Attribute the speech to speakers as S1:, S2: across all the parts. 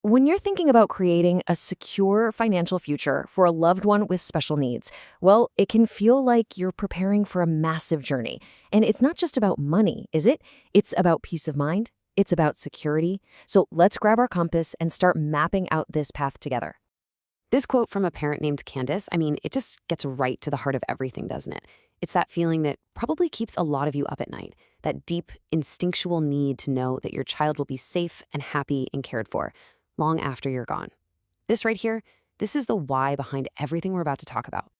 S1: When you're thinking about creating a secure financial future for a loved one with special needs, well, it can feel like you're preparing for a massive journey. And it's not just about money, is it? It's about peace of mind. It's about security. So let's grab our compass and start mapping out this path together.
S2: This quote from a parent named Candace, it just gets right to the heart of everything, doesn't it? It's that feeling that probably keeps a lot of you up at night, that deep, instinctual need to know that your child will be safe and happy and cared for long after you're gone. This right here, this is the why behind everything we're about to talk about.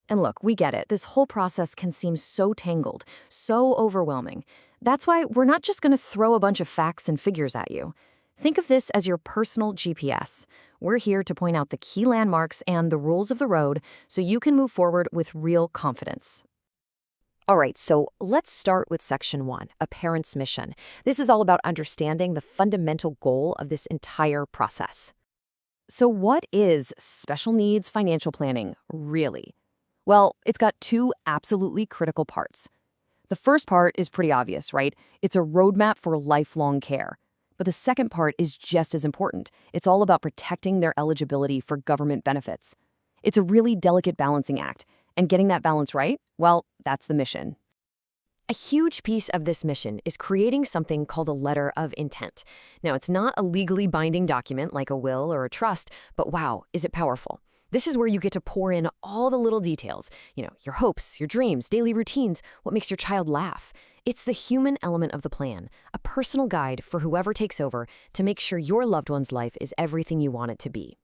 S1: And look, we get it. This whole process can seem so tangled, so overwhelming. That's why we're not just going to throw a bunch of facts and figures at you. Think of this as your personal GPS. We're here to point out the key landmarks and the rules of the road so you can move forward with real confidence.
S2: All right, so let's start with section 1, a parent's mission. This is all about understanding the fundamental goal of this entire process. So what is special needs financial planning, really? Well, it's got two absolutely critical parts. The first part is pretty obvious, right? It's a roadmap for lifelong care. But the second part is just as important. It's all about protecting their eligibility for government benefits. It's a really delicate balancing act. And getting that balance right, well, that's the mission. A huge piece of this mission is creating something called a letter of intent. Now, it's not a legally binding document like a will or a trust, but wow, is it powerful. This is where you get to pour in all the little details, your hopes, your dreams, daily routines, what makes your child laugh. It's the human element of the plan, a personal guide for whoever takes over to make sure your loved one's life is everything you want it to be.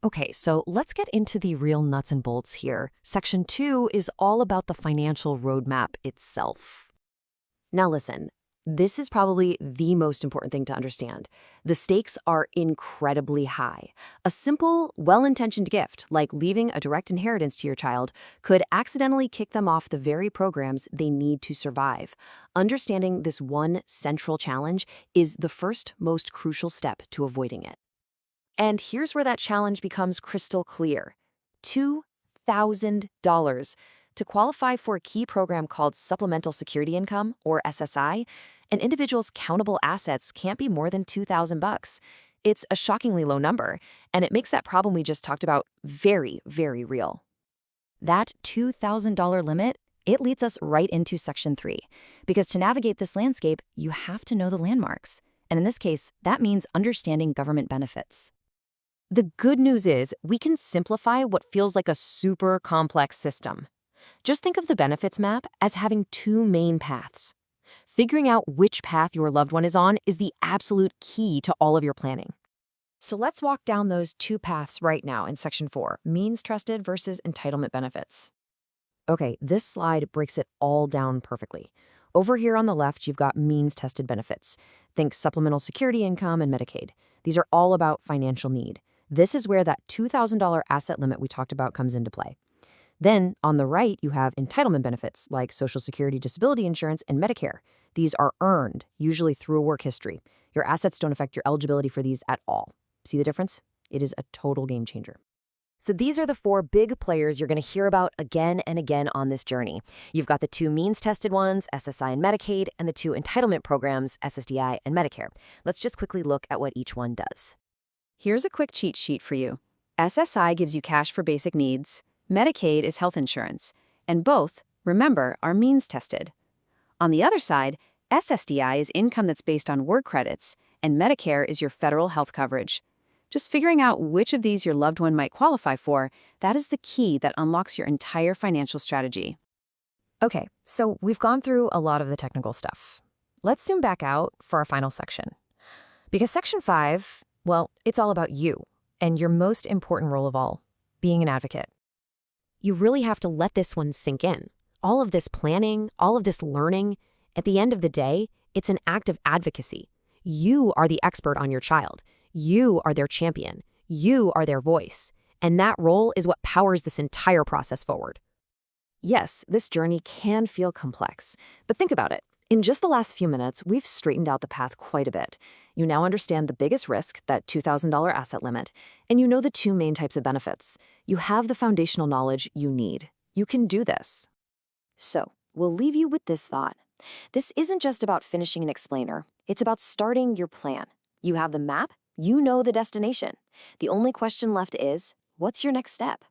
S2: Okay, so let's get into the real nuts and bolts here. Section 2 is all about the financial roadmap itself. Now listen, this is probably the most important thing to understand. The stakes are incredibly high. A simple, well-intentioned gift, like leaving a direct inheritance to your child, could accidentally kick them off the very programs they need to survive. Understanding this one central challenge is the first, most crucial step to avoiding it. And here's where that challenge becomes crystal clear. $2,000. To qualify for a key program called Supplemental Security Income, or SSI, an individual's countable assets can't be more than $2,000. It's a shockingly low number, and it makes that problem we just talked about very, very real. That $2,000 limit, it leads us right into Section 3. Because to navigate this landscape, you have to know the landmarks. And in this case, that means understanding government benefits. The good news is we can simplify what feels like a super complex system. Just think of the benefits map as having two main paths. Figuring out which path your loved one is on is the absolute key to all of your planning. So let's walk down those two paths right now in Section 4, means-tested versus entitlement benefits. Okay, this slide breaks it all down perfectly. Over here on the left, you've got means-tested benefits. Think Supplemental Security Income and Medicaid. These are all about financial need. This is where that $2,000 asset limit we talked about comes into play. Then, on the right, you have entitlement benefits like Social Security Disability Insurance and Medicare. These are earned, usually through a work history. Your assets don't affect your eligibility for these at all. See the difference? It is a total game changer. So these are the four big players you're going to hear about again and again on this journey. You've got the two means-tested ones, SSI and Medicaid, and the two entitlement programs, SSDI and Medicare. Let's just quickly look at what each one does. Here's a quick cheat sheet for you. SSI gives you cash for basic needs. Medicaid is health insurance. And both, remember, are means-tested. On the other side, SSDI is income that's based on work credits, and Medicare is your federal health coverage. Just figuring out which of these your loved one might qualify for, that is the key that unlocks your entire financial strategy. Okay, so we've gone through a lot of the technical stuff. Let's zoom back out for our final section. Because Section 5, well, it's all about you and your most important role of all, being an advocate. You really have to let this one sink in. All of this planning, all of this learning, at the end of the day, it's an act of advocacy. You are the expert on your child. You are their champion. You are their voice. And that role is what powers this entire process forward. Yes, this journey can feel complex, but think about it. In just the last few minutes, we've straightened out the path quite a bit. You now understand the biggest risk, that $2,000 asset limit, and you know the two main types of benefits. You have the foundational knowledge you need. You can do this. So, we'll leave you with this thought. This isn't just about finishing an explainer. It's about starting your plan. You have the map, You know the destination. The only question left is, what's your next step?